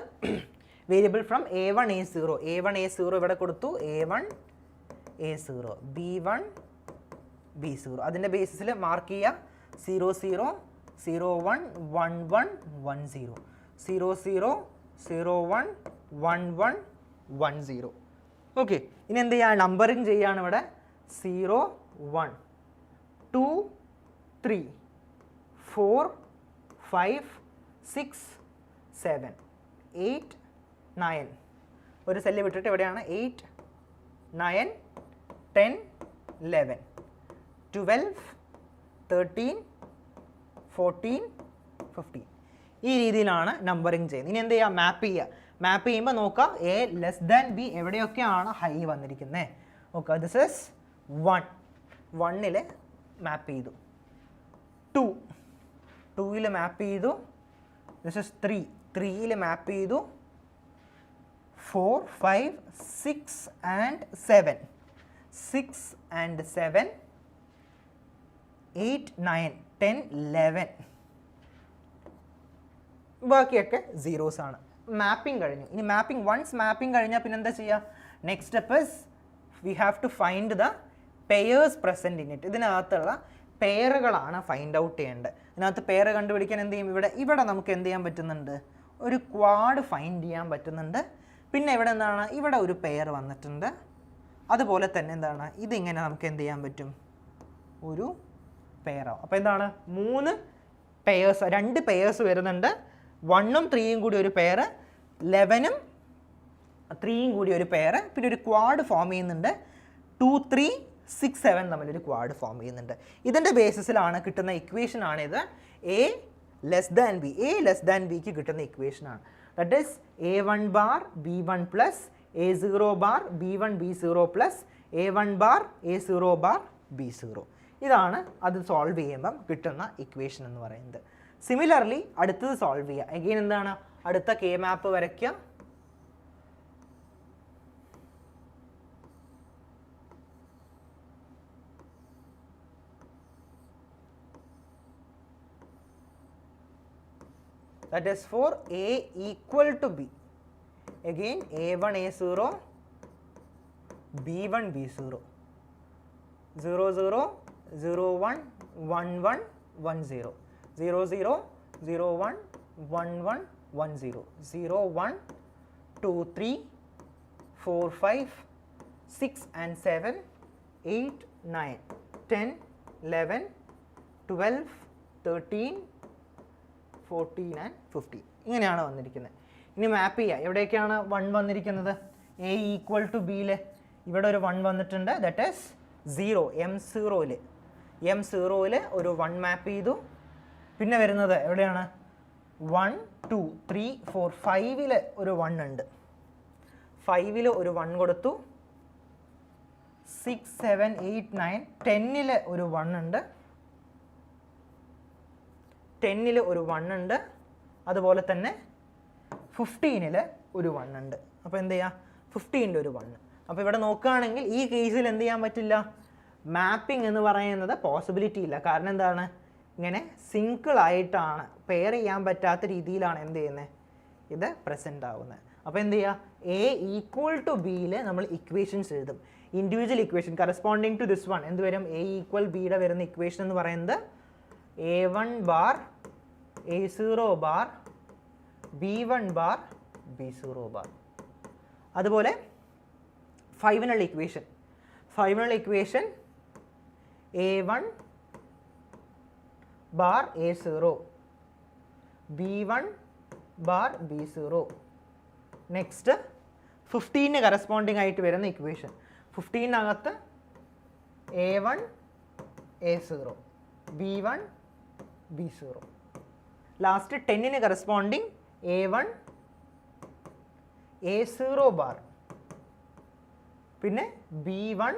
Variable from A1 A0. A1 A0 ഇവിടെ കൊടുത്തു. A1 A0, B1 B0. അതിൻ്റെ ബേസിസിൽ മാർക്ക് ചെയ്യുക 0 0 0 1 1 1 1 0 0 0 0 1 1 1 1 0. ഓക്കെ, ഇനി എന്ത് ചെയ്യുക? നമ്പറിങ് ചെയ്യുകയാണ് ഇവിടെ. 0 1 2 3 4 5 6 7 8 9 ഒരു സെല്ല് വിട്ടിട്ട് എവിടെയാണ് 8 9 10 11 12 13 14 15 ഈ രീതിയിലാണ് നമ്പറിങ് ചെയ്യുന്നത്. ഇനി എന്ത് ചെയ്യുക? മാപ്പ് ചെയ്യുക. മാപ്പ് ചെയ്യുമ്പോൾ നോക്കുക എ ലെസ് ദാൻ ബി എവിടെയൊക്കെയാണ് ഹൈ വന്നിരിക്കുന്നത്. നോക്കുക ദിസ് ഇസ് 1 1ൽ മാപ്പ് ചെയ്തു, 2 2ൽ മാപ്പ് ചെയ്തു, ദിസ് ഇസ് 3 3ൽ മാപ്പ് ചെയ്തു, 4 5 6 ആൻഡ് 7 6 ആൻഡ് 7 8 9 10 11 ബാക്കിയൊക്കെ സീറോസ് ആണ്. മാപ്പിംഗ് കഴിഞ്ഞു. ഇനി മാപ്പിംഗ് വൺസ് മാപ്പിംഗ് കഴിഞ്ഞാൽ പിന്നെ എന്താ ചെയ്യുക? Next step is we have to find the pairs present in it. ഇതിനകത്തുള്ള പെയറുകളാണ് ഫൈൻഡ് ഔട്ട് ചെയ്യേണ്ടത്. ഇതിനകത്ത് പെയർ കണ്ടുപിടിക്കാൻ എന്ത് ചെയ്യും? ഇവിടെ നമുക്ക് എന്ത് ചെയ്യാൻ പറ്റുന്നുണ്ട്? ഒരു ക്വാഡ് ഫൈൻഡ് ചെയ്യാൻ പറ്റുന്നുണ്ട്. പിന്നെ ഇവിടെ എന്താണ്? ഇവിടെ ഒരു പെയർ വന്നിട്ടുണ്ട്. അതുപോലെ തന്നെ എന്താണ്? ഇതിങ്ങനെ നമുക്ക് എന്ത് ചെയ്യാൻ പറ്റും? ഒരു പെയറാവും. അപ്പോൾ എന്താണ്? 3 പെയേഴ്സ്, 2 പെയേഴ്സ് വരുന്നുണ്ട്. 1ഉം 3യും കൂടി ഒരു പെയർ, 11ഉം 3യും കൂടി ഒരു പെയർ, പിന്നെ ഒരു ക്വാഡ് ഫോം ചെയ്യുന്നുണ്ട്. 2 3 6 7 തമ്മിലൊരു ക്വാഡ് ഫോം ചെയ്യുന്നുണ്ട്. ഇതിൻ്റെ ബേസിസിലാണ് കിട്ടുന്ന ഇക്വേഷൻ ആണിത്. A less than B, A less than ബിക്ക് കിട്ടുന്ന ഇക്വേഷനാണ്. That is A1 bar B1 plus A0 bar B1 B0 plus A1 bar A0 bar B0. ഇതാണ് അത് സോൾവ് ചെയ്യുമ്പം കിട്ടുന്ന ഇക്വേഷൻ എന്ന് പറയുന്നത്. സിമിലർലി അടുത്തത് സോൾവ് ചെയ്യുക. അഗെയിൻ എന്താണ്? അടുത്ത കെ മാപ്പ് വരയ്ക്കുക. That is for A equal to B. Again A1 A0 B1 B0 0 0 0 1 1 1 1 0 0 0 0 1 1 1 1 0 0 1 2 3 4 5 6 and 7 8 9 10 11 12 13 14 and 15 ഇങ്ങനെയാണ് വന്നിരിക്കുന്നത്. ഇനി മാപ്പ് ചെയ്യുക. എവിടേക്കാണ് 1 വന്നിരിക്കുന്നത്? A ഈക്വൽ ടു ബിയിൽ ഇവിടെ ഒരു 1 വന്നിട്ടുണ്ട്. ദാറ്റ് ഈസ് 0 M0ൽ ഒരു 1 മാപ്പ് ചെയ്തു. പിന്നെ വരുന്നത് എവിടെയാണ്? 1 2 3 4 5ൽ ഒരു 1 ഉണ്ട്. 5ൽ ഒരു 1 കൊടുത്തു. 6 7 8 9 10ൽ ഒരു 1 ഉണ്ട്. 10ൽ ഒരു 1 ഉണ്ട്. അതുപോലെ തന്നെ 15ൽ ഒരു 1 ഉണ്ട്. അപ്പോൾ എന്ത് ചെയ്യുക? 15ൻ്റെ ഒരു 1. അപ്പോൾ ഇവിടെ നോക്കുകയാണെങ്കിൽ ഈ കേസിൽ എന്ത് ചെയ്യാൻ പറ്റില്ല? മാപ്പിംഗ് എന്ന് പറയുന്നത് പോസിബിലിറ്റി ഇല്ല. കാരണം എന്താണ്? ഇങ്ങനെ സിംഗിളായിട്ടാണ്, പെയർ ചെയ്യാൻ പറ്റാത്ത രീതിയിലാണ് എന്ത് ചെയ്യുന്നത്? ഇത് പ്രസൻറ്റ് ആവുന്നത്. അപ്പോൾ എന്ത് ചെയ്യുക? എ ഈക്വൽ ടു ബിയിൽ നമ്മൾ ഇക്വേഷൻസ് എഴുതും. Individual equation corresponding to this one എന്ത് വരും? എ ഈക്വൽ ബിയുടെ വരുന്ന ഇക്വേഷൻ എന്ന് പറയുന്നത് A1 bar A0 bar B1 bar B0 bar. അതുപോലെ 5നുള്ള equation A1 bar A0 B1 bar B0. Next 15 corresponding ആയിട്ട് വരുന്ന ഇക്വേഷൻ 15നകത്ത് A1 A0 B1 B0. Last 10ന് കറസ്പോണ്ടിങ് A1 A0 ബാർ പിന്നെ B1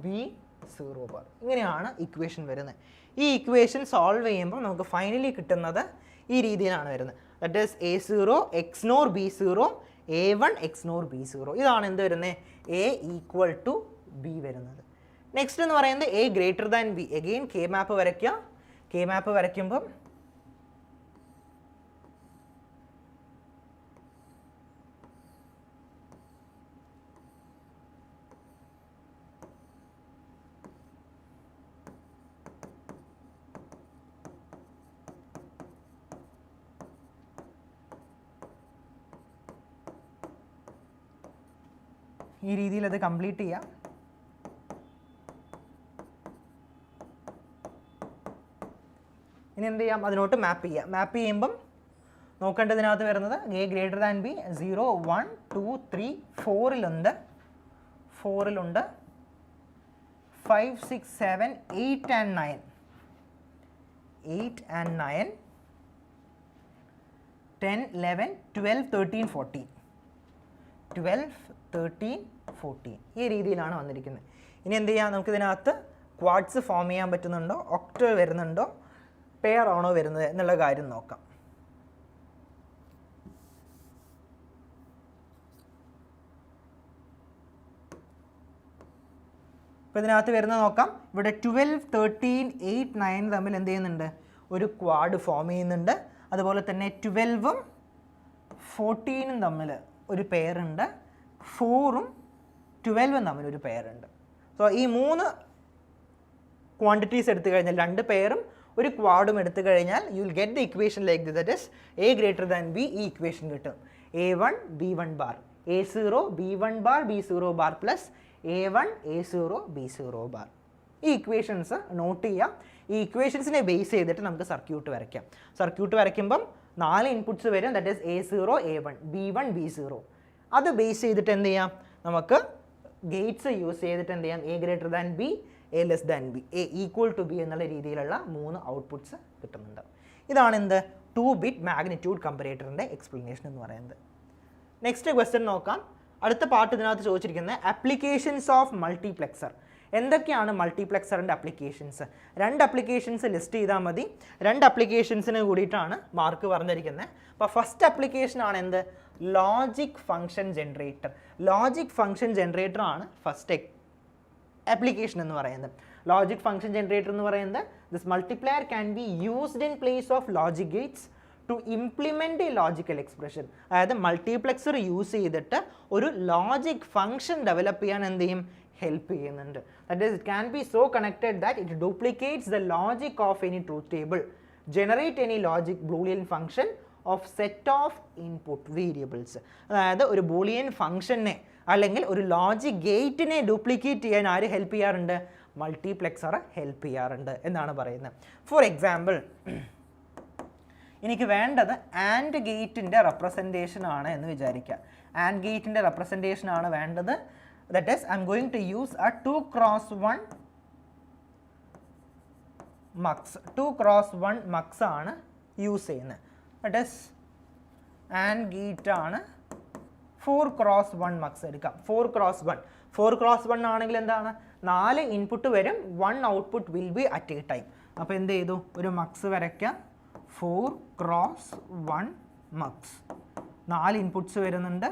B0 ബാർ. ഇങ്ങനെയാണ് ഇക്വേഷൻ വരുന്നത്. ഈ ഇക്വേഷൻ സോൾവ് ചെയ്യുമ്പോൾ നമുക്ക് ഫൈനലി കിട്ടുന്നത് ഈ രീതിയിലാണ് വരുന്നത്. That is A0 XNOR B0 A1 XNOR B0. ഇതാണ് എന്ത് വരുന്നത്? A ഈക്വൽ ടു B വരുന്നത്. നെക്സ്റ്റ് എന്ന് പറയുന്നത് A greater than B. Again K map വരയ്ക്കുക. കെ മാപ്പ് വരയ്ക്കുമ്പം ഈ രീതിയിൽ അത് കംപ്ലീറ്റ് ചെയ്യാം. ഇനി എന്ത് ചെയ്യാം, അതിനോട്ട് മാപ്പ് ചെയ്യാം. മാപ്പ് ചെയ്യുമ്പം നോക്കേണ്ടതിനകത്ത് വരുന്നത് A greater than B 0 1 2 3 4 4 5 6 7 8 and 9 8 and 9 10 11 12 13 14 12 13 14 ഈ രീതിയിലാണ് വന്നിരിക്കുന്നത്. ഇനി എന്ത് ചെയ്യാം, നമുക്കിതിനകത്ത് ക്വാഡ്സ് ഫോം ചെയ്യാൻ പറ്റുന്നുണ്ടോ, ഒക്ടൽ വരുന്നുണ്ടോ, പെയർ ആണോ വരുന്നത് എന്നുള്ള കാര്യം നോക്കാം. അപ്പോൾ ഇതിനകത്ത് വരുന്നത് നോക്കാം. ഇവിടെ 12 13 8 9 തമ്മിൽ എന്ത് ചെയ്യുന്നുണ്ട്, ഒരു ക്വാഡ് ഫോം ചെയ്യുന്നുണ്ട്. അതുപോലെ തന്നെ 12ഉം 14ഉം തമ്മിൽ ഒരു പെയറുണ്ട്, 4ഉം 12ഉം തമ്മിൽ ഒരു പെയറുണ്ട്. സോ ഈ 3 ക്വാണ്ടിറ്റീസ് എടുത്തു കഴിഞ്ഞാൽ, 2 പെയറും ഒരു ക്വാഡും എടുത്തു കഴിഞ്ഞാൽ you will get the equation like this, that is A greater than B. ഈ ഇക്വേഷൻ കിട്ടും. A1 B1 bar, A0 B1 bar B0 bar plus A1 A0 B0 bar. ഈ ഇക്വേഷൻസ് നോട്ട് ചെയ്യാം. ഈ ഇക്വേഷൻസിനെ ബേസ് ചെയ്തിട്ട് നമുക്ക് സർക്യൂട്ട് വരയ്ക്കാം. Circuit വരയ്ക്കുമ്പം 4 inputs വരും, that is A0 A1 B1 B0. അത് ബേസ് ചെയ്തിട്ട് എന്ത് ചെയ്യാം, നമുക്ക് ഗേറ്റ്സ് യൂസ് ചെയ്തിട്ട് എന്ത് ചെയ്യാം, A greater than B, A less than B, A equal to B എന്നുള്ള രീതിയിലുള്ള 3 ഔട്ട്പുട്ട്സ് കിട്ടുന്നുണ്ട്. ഇതാണ് എന്ത് 2-ബിറ്റ് മാഗ്നിറ്റ്യൂഡ് കമ്പറേറ്ററിൻ്റെ എക്സ്പ്ലനേഷൻ എന്ന് പറയുന്നത്. നെക്സ്റ്റ് ക്വസ്റ്റ്യൻ നോക്കാം. അടുത്ത പാർട്ട് ഇതിനകത്ത് ചോദിച്ചിരിക്കുന്നത് ആപ്ലിക്കേഷൻസ് ഓഫ് മൾട്ടിപ്ലെക്സർ. എന്തൊക്കെയാണ് മൾട്ടിപ്ലെക്സറിൻ്റെ അപ്ലിക്കേഷൻസ്? 2 അപ്ലിക്കേഷൻസ് ലിസ്റ്റ് ചെയ്താൽ മതി. 2 അപ്ലിക്കേഷൻസിന് കൂടിയിട്ടാണ് മാർക്ക് പറഞ്ഞിരിക്കുന്നത്. അപ്പോൾ ഫസ്റ്റ് അപ്ലിക്കേഷൻ ആണ് എന്ത്, logic function generator. Logic function generator ആണ് ഫസ്റ്റ് ആപ്ലിക്കേഷൻ എന്ന് പറയുന്നത്. ലോജിക് ഫംഗ്ഷൻ ജനറേറ്റർ എന്ന് പറയുന്നത് this multiplier can be used in place of logic gates to implement a logical expression. അതായത് മൾട്ടിപ്ലെക്സർ യൂസ് ചെയ്തിട്ട് ഒരു ലോജിക് ഫംഗ്ഷൻ ഡെവലപ്പ് ചെയ്യാൻ എന്ത് ചെയ്യും, ഹെൽപ്പ് ചെയ്യുന്നുണ്ട്. That is it can be so connected that it duplicates the logic of any truth table, generate any logic Boolean function of set of input variables. അതായത് ഒരു Boolean ഫംഗ്ഷനെ അല്ലെങ്കിൽ ഒരു logic ഗേറ്റിനെ duplicate ചെയ്യാൻ ആര് ഹെൽപ്പ് ചെയ്യാറുണ്ട്, multiplexer help ചെയ്യാറുണ്ട് എന്നാണ് പറയുന്നത്. ഫോർ എക്സാമ്പിൾ, എനിക്ക് വേണ്ടത് ആൻഡ് ഗേറ്റിൻ്റെ റെപ്രസെൻറ്റേഷൻ ആണ് എന്ന് വിചാരിക്കുക. ആൻഡ് ഗേറ്റിൻ്റെ റെപ്രസെൻറ്റേഷൻ ആണ് വേണ്ടത്. That is I am going to use a 2x1 mux. 2x1 mux ആണ് യൂസ് ചെയ്യുന്നത്. ദാറ്റ് ഈസ് ആൻഡ് ഗേറ്റ് ആണ് 4x1 മക്സ് എടുക്കാം. 4x1 ആണെങ്കിൽ എന്താണ്, 4 ഇൻപുട്ട് വരും, 1 output will be at A time. അപ്പോൾ എന്ത് ചെയ്തു, ഒരു മക്സ് വരയ്ക്കാം. 4x1 മക്സ്, 4 ഇൻപുട്ട്സ് വരുന്നുണ്ട്,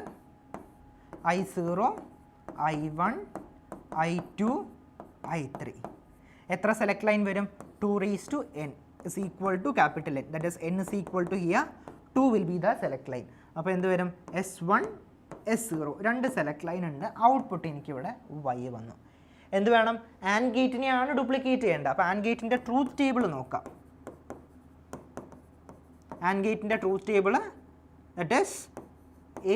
I0 I1 I2 I3. എത്ര സെലക്ട് ലൈൻ വരും, 2n is equal to capital N, that is n is equal to here 2 will be the select line. അപ്പോൾ എന്ത് വരും, S1 S0 2 സെലക്ട് ലൈൻ ഉണ്ട്. Output എനിക്കിവിടെ y വന്നു. എന്ത് വേണം, ആൻഡ് ഗേറ്റിനെയാണ് ഡ്യൂപ്ലിക്കേറ്റ് ചെയ്യേണ്ടത്. അപ്പോൾ ആൻഡ് ഗേറ്റിൻ്റെ ട്രൂത്ത് ടേബിൾ നോക്കാം. ആൻഡ് ഗേറ്റിൻ്റെ truth table that is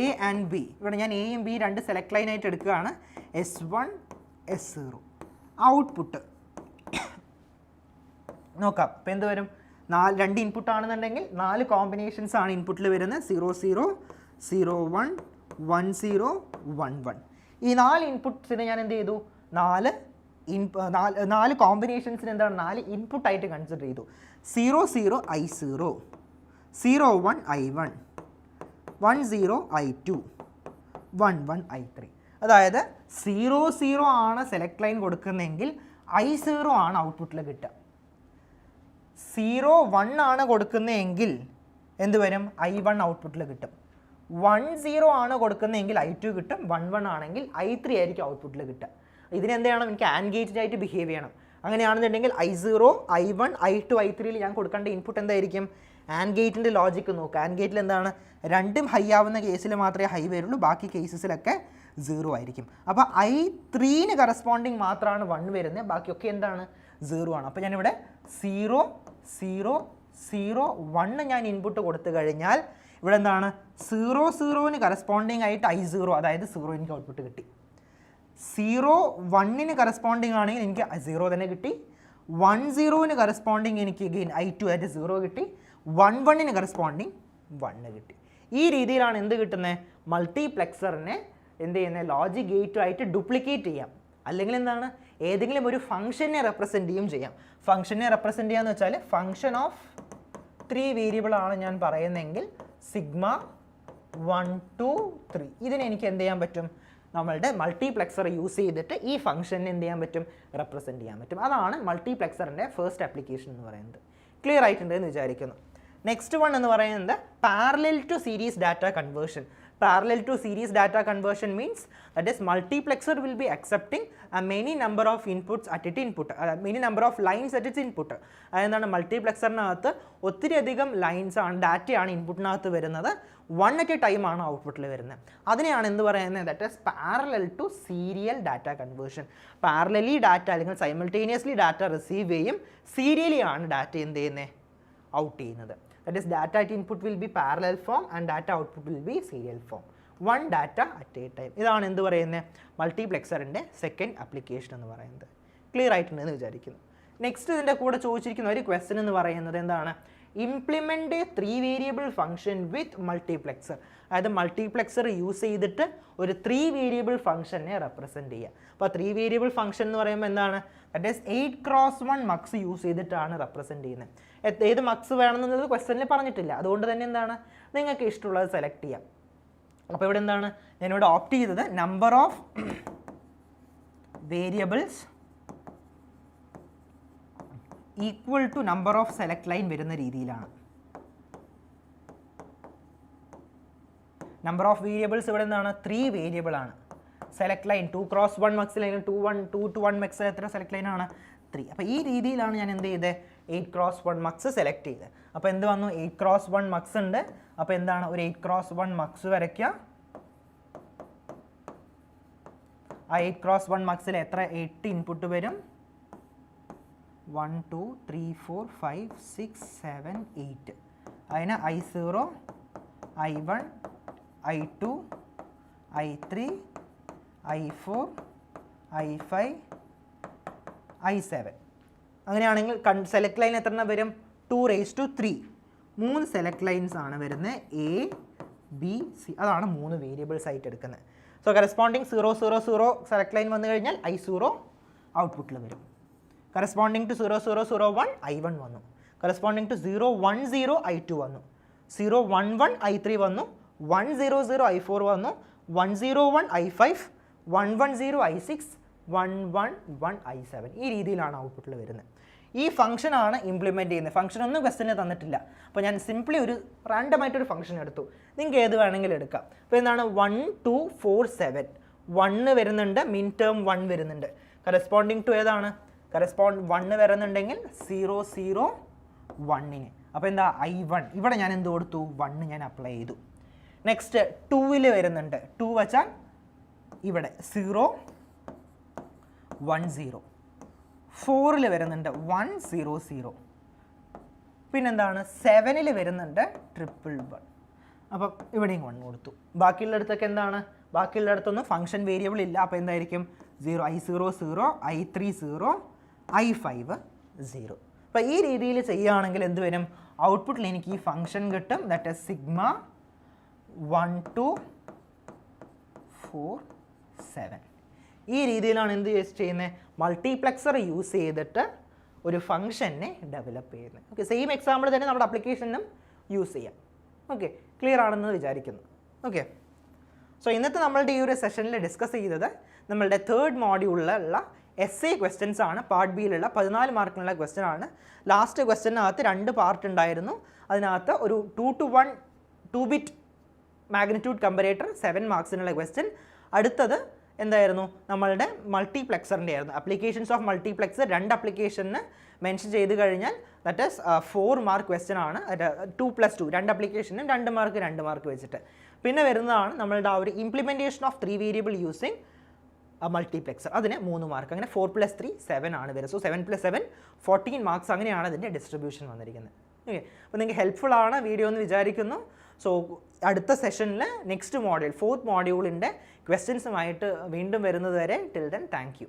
A and B. ഇവിടെ ഞാൻ എയും ബി 2 സെലക്ട് ലൈൻ ആയിട്ട് എടുക്കുകയാണ്. S1 S0 ഔട്ട്പുട്ട് നോക്കാം. അപ്പോൾ എന്ത് വരും, 2 ഇൻപുട്ട് ആണെന്നുണ്ടെങ്കിൽ 4 കോമ്പിനേഷൻസ് ആണ് ഇൻപുട്ടിൽ വരുന്നത്. 0 0 0 1 1 0 1 1. ഈ 4 ഇൻപുട്ട്സിനെ ഞാൻ എന്ത് ചെയ്തു, 4 കോമ്പിനേഷൻസിന് എന്താണ് 4 ഇൻപുട്ടായിട്ട് കൺസിഡർ ചെയ്തു. 0 0 I0 0 1 I1 1 0 I2 1 1 I3. അതായത് 0 0 ആണ് സെലക്ട് ലൈൻ കൊടുക്കുന്നതെങ്കിൽ I0 ആണ് ഔട്ട്പുട്ടിൽ കിട്ടുക. 0 1 ആണ് കൊടുക്കുന്നതെങ്കിൽ എന്ത് വരും, I1 ഔട്ട്പുട്ടിൽ കിട്ടും. 1 0 ആണ് കൊടുക്കുന്നതെങ്കിൽ I2 കിട്ടും. 1 1 ആണെങ്കിൽ I3 ആയിരിക്കും ഔട്ട്പുട്ടിൽ കിട്ടുക. ഇതിനെന്ത് ചെയ്യണം, എനിക്ക് ആൻഡ് ഗേറ്റിനായിട്ട് ബിഹേവ് ചെയ്യണം. അങ്ങനെയാണെന്നുണ്ടെങ്കിൽ I0 I1 I2 I3യിൽ ഞാൻ കൊടുക്കേണ്ട ഇൻപുട്ട് എന്തായിരിക്കും, ആൻഡ് ഗേറ്റിൻ്റെ ലോജിക്ക് നോക്കുക. ആൻഡ് ഗേറ്റിൽ എന്താണ്, 2ഉം ഹൈ ആവുന്ന കേസിൽ മാത്രമേ ഹൈ വരുള്ളൂ, ബാക്കി കേസസിലൊക്കെ 0 ആയിരിക്കും. അപ്പോൾ I3ന് കറസ്പോണ്ടിങ് മാത്രമാണ് 1 വരുന്നത്, ബാക്കിയൊക്കെ എന്താണ് 0 ആണ്. അപ്പോൾ ഞാനിവിടെ 0 0 0 1 ഞാൻ ഇൻപുട്ട് കൊടുത്തു കഴിഞ്ഞാൽ ഇവിടെ എന്താണ്, 0 0ന് കറസ്പോണ്ടിങ് ആയിട്ട് I0 അതായത് 0 എനിക്ക് ഔട്ട്പുട്ട് കിട്ടി. 0 1ന് കറസ്പോണ്ടിങ് ആണെങ്കിൽ എനിക്ക് 0 തന്നെ കിട്ടി. 10 കറസ്പോണ്ടിങ് എനിക്ക് അഗെയിൻ I2 ആയിട്ട് 0 കിട്ടി, 11 കറസ്പോണ്ടിങ് 1 കിട്ടി. ഈ രീതിയിലാണ് എന്ത് കിട്ടുന്നത്, മൾട്ടിപ്ലെക്സറിനെ എന്ത് ചെയ്യുന്നത്, ലോജിക് ഗേറ്റുമായിട്ട് ഡ്യൂപ്ലിക്കേറ്റ് ചെയ്യാം. അല്ലെങ്കിൽ എന്താണ്, ഏതെങ്കിലും ഒരു ഫംഗ്ഷനെ റെപ്രസെൻറ്റ് ചെയ്യും ചെയ്യാം. ഫംഗ്ഷനെ റെപ്രസെൻറ്റ് ചെയ്യാന്ന് വെച്ചാൽ ഫംഗ്ഷൻ ഓഫ് 3 വേരിയബിൾ ആണ് ഞാൻ പറയുന്നതെങ്കിൽ സിഗ്മ 1 2 3 ഇതിനെ എനിക്ക് എന്ത് ചെയ്യാൻ പറ്റും, നമ്മളുടെ മൾട്ടിപ്ലെക്സർ യൂസ് ചെയ്തിട്ട് ഈ ഫംഗ്ഷനെ എന്ത് ചെയ്യാൻ പറ്റും, റെപ്രസെൻറ്റ് ചെയ്യാൻ പറ്റും. അതാണ് മൾട്ടിപ്ലെക്സറിൻ്റെ ഫസ്റ്റ് ആപ്ലിക്കേഷൻ എന്ന് പറയുന്നത്. ക്ലിയർ ആയിട്ടുണ്ട് എന്ന് വിചാരിക്കുന്നു. നെക്സ്റ്റ് വൺ എന്ന് പറയുന്നത് parallel to series data conversion. Parallel to series data conversion means that is multiplexer will be accepting a many number of inputs at its input, many number of lines at its input. അതെന്താണ്, മൾട്ടിപ്ലെക്സറിനകത്ത് ഒത്തിരി അധികം lines ആണ്, ഡാറ്റയാണ് ഇൻപുട്ടിനകത്ത് വരുന്നത്, 1 at a time ആണ് ഔട്ട്പുട്ടിൽ വരുന്നത്. അതിനെയാണ് എന്ത് പറയുന്നത്, that is parallel to serial data conversion. Parallelly data അല്ലെങ്കിൽ സൈമൾട്ടേനിയസ്ലി ഡാറ്റ റിസീവ് ചെയ്യും, സീരിയലി ആണ് ഡാറ്റ എന്ത് ചെയ്യുന്നത്, ഔട്ട് ചെയ്യുന്നത്. That is, data at input will be parallel form and data output will be serial form. One data at a time. ഇതാണ് എന്ത് പറയുന്നത്, മൾട്ടിപ്ലെക്സറിൻ്റെ second application എന്ന് പറയുന്നത്. ക്ലിയർ ആയിട്ടുണ്ടെന്ന് വിചാരിക്കുന്നു. നെക്സ്റ്റ് ഇതിൻ്റെ കൂടെ ചോദിച്ചിരിക്കുന്ന ഒരു ക്വസ്റ്റ്യൻ എന്ന് പറയുന്നത് എന്താണ്, implement A 3 variable function with multiplexer. അതായത് മൾട്ടിപ്ലെക്സർ യൂസ് ചെയ്തിട്ട് ഒരു 3 വേരിയബിൾ ഫംഗ്ഷനെ റെപ്രസെൻറ്റ് ചെയ്യുക. അപ്പോൾ 3 വേരിയബിൾ ഫംഗ്ഷൻ എന്ന് പറയുമ്പോൾ എന്താണ്, that is 8x1 mugs use ചെയ്തിട്ടാണ് റെപ്രസെൻറ്റ് ചെയ്യുന്നത്. ഏത് മക്സ് വേണമെന്നുള്ളത് ക്വസ്റ്റ്യനിൽ പറഞ്ഞിട്ടില്ല, അതുകൊണ്ട് തന്നെ എന്താണ്, നിങ്ങൾക്ക് ഇഷ്ടമുള്ളത് സെലക്ട് ചെയ്യാം. അപ്പോൾ ഇവിടെ എന്താണ്, ഞാനിവിടെ ഓപ്റ്റ് ചെയ്തത് number of variables equal to number of select line വരുന്ന രീതിയിലാണ്. നമ്പർ ഓഫ് വേരിയബിൾസ് ഇവിടെ എന്താണ്, 3 വേരിയബിൾ ആണ്. സെലക്ട് ലൈൻ 2x1 മക്സ് അല്ലെങ്കിൽ 2 to 1 മക്സ് എത്ര സെലക്ട് ലൈൻ ആണ്, 3. അപ്പോൾ ഈ രീതിയിലാണ് ഞാൻ എന്ത് ചെയ്തത്, 8x1 മക്സ് സെലക്ട് ചെയ്ത്. അപ്പോൾ എന്ത് വന്നു, 8x1 മക്സ് ഉണ്ട്. അപ്പോൾ എന്താണ്, ഒരു 8x1 മക്സ് വരയ്ക്കുക. ആ 8x1 മക്സിൽ എത്ര 8 ഇൻപുട്ട് വരും, 1 2 3 4 5 6 7 8. അതിന് I0 I1 I2 I3 I4 I5 I7. അങ്ങനെയാണെങ്കിൽ സെലക്ട് ലൈൻ എത്ര വരും, 2⁻3. 3 സെലക്ട് ലൈൻസ് ആണ് വരുന്നത്, A B C. അതാണ് 3 വേരിയബിൾസ് ആയിട്ട് എടുക്കുന്നത്. സോ കറസ്പോണ്ടിങ് 0 0 0 സെലക്ട് ലൈൻ വന്നു കഴിഞ്ഞാൽ I0 ഔട്ട്പുട്ടിൽ വരും. കറസ്പോണ്ടിങ് ടു 0 0 0 1 I1 വന്നു. കറസ്പോണ്ടിങ് ടു 0 1 0 I2 വന്നു. 0 1 1 I3 വന്നു. 1 0 0 I4 വന്നു. 1 0 1 I5, 1 1 0 I6, 1 1 1 I7. ഈ രീതിയിലാണ് ഔട്ട്പുട്ടിൽ വരുന്നത്. ഈ ഫംഗ്ഷൻ ആണ് ഇംപ്ലിമെൻറ്റ് ചെയ്യുന്നത്. ഫംഗ്ഷൻ ഒന്നും ക്വസ്റ്റ്യന് തന്നിട്ടില്ല. അപ്പോൾ ഞാൻ സിംപ്ലി ഒരു റാൻഡമായിട്ടൊരു ഫംഗ്ഷൻ എടുത്തു. നിങ്ങൾക്ക് ഏത് വേണമെങ്കിലും എടുക്കാം. അപ്പോൾ എന്താണ്, 1 2 4 7. 1 വരുന്നുണ്ട്, മിൻ ടേം 1 വരുന്നുണ്ട്. കറസ്പോണ്ടിങ് ടു ഏതാണ്, 1 വരുന്നുണ്ടെങ്കിൽ 0 0 1. അപ്പോൾ എന്താ, I1. ഇവിടെ ഞാൻ എന്ത് കൊടുത്തു, 1 ഞാൻ അപ്ലൈ ചെയ്തു. നെക്സ്റ്റ് 2 വരുന്നുണ്ട്. 2 വച്ചാൽ ഇവിടെ 0 1 0. 4 വരുന്നുണ്ട് 1 0 0. പിന്നെന്താണ്, 7 വരുന്നുണ്ട് 1 1 1. അപ്പം ഇവിടെയും 1 കൊടുത്തു. ബാക്കിയുള്ളിടത്തൊക്കെ എന്താണ്, ബാക്കിയുള്ളിടത്തൊന്നും ഫംഗ്ഷൻ വേരിയബിൾ ഇല്ല. അപ്പോൾ എന്തായിരിക്കും, 0 I0 0 I3 0 I5 0. അപ്പോൾ ഈ രീതിയിൽ ചെയ്യുകയാണെങ്കിൽ എന്ത് വരും, ഔട്ട്പുട്ടിൽ എനിക്ക് ഈ ഫംഗ്ഷൻ കിട്ടും. That is sigma 1 2 4 7. ഈ രീതിയിലാണ് എന്ത് ചെയ്യുന്നത്, മൾട്ടിപ്ലെക്സർ യൂസ് ചെയ്തിട്ട് ഒരു ഫംഗ്ഷനെ ഡെവലപ്പ് ചെയ്യുന്നത്. ഓക്കെ, സെയിം എക്സാമ്പിൾ തന്നെ നമ്മുടെ അപ്ലിക്കേഷനും യൂസ് ചെയ്യാം. ഓക്കെ, ക്ലിയർ ആണെന്ന് വിചാരിക്കുന്നു. ഓക്കെ, സോ ഇന്നത്തെ നമ്മളുടെ ഈ ഒരു സെഷനിൽ ഡിസ്കസ് ചെയ്തത് നമ്മളുടെ 3rd മോഡ്യൂളിലുള്ള essay ക്വസ്റ്റ്യൻസ് ആണ്. പാർട്ട് ബിയിലുള്ള 14 മാർക്കിനുള്ള ക്വസ്റ്റ്യൻ ആണ്. ലാസ്റ്റ് ക്വസ്റ്റ്യനകത്ത് 2 പാർട്ട് ഉണ്ടായിരുന്നു. അതിനകത്ത് ഒരു 2 to 1 2-bit മാഗ്നിറ്റ്യൂഡ് കമ്പറേറ്റർ 7 മാർക്സിനുള്ള ക്വസ്റ്റ്യൻ. അടുത്തത് എന്തായിരുന്നു, നമ്മളുടെ മൾട്ടിപ്ലെക്സറിൻ്റെ ആയിരുന്നു. അപ്ലിക്കേഷൻസ് ഓഫ് മൾട്ടിപ്ലെക്സർ 2 അപ്ലിക്കേഷന് മെൻഷൻ ചെയ്ത് കഴിഞ്ഞാൽ ദാറ്റ് ഈസ് 4 മാർക്ക് ക്വസ്റ്റ്യൻ ആണ്. 2+2 2 അപ്ലിക്കേഷനും 2 മാർക്ക് 2 മാർക്ക് വെച്ചിട്ട്. പിന്നെ വരുന്നതാണ് നമ്മളുടെ ആ ഒരു implementation of 3 variable using multiplexer. അതിന് 3 മാർക്ക്. അങ്ങനെ 4+3 7 ആണ് വരുന്നത്. So 7+7 14 marks. അങ്ങനെയാണ് അതിൻ്റെ ഡിസ്ട്രിബ്യൂഷൻ വന്നിരിക്കുന്നത്. ഓക്കെ, അപ്പോൾ നിങ്ങൾക്ക് ഹെൽപ്ഫുൾ ആണ് വീഡിയോ എന്ന് വിചാരിക്കുന്നു. സോ അടുത്ത സെഷനിൽ നെക്സ്റ്റ് മോഡ്യൂൾ 4th മോഡ്യൂളിൻ്റെ ക്വസ്റ്റ്യൻസുമായിട്ട് വീണ്ടും വരുന്നത് വരെ ടിൽ ദെൻ താങ്ക് യു.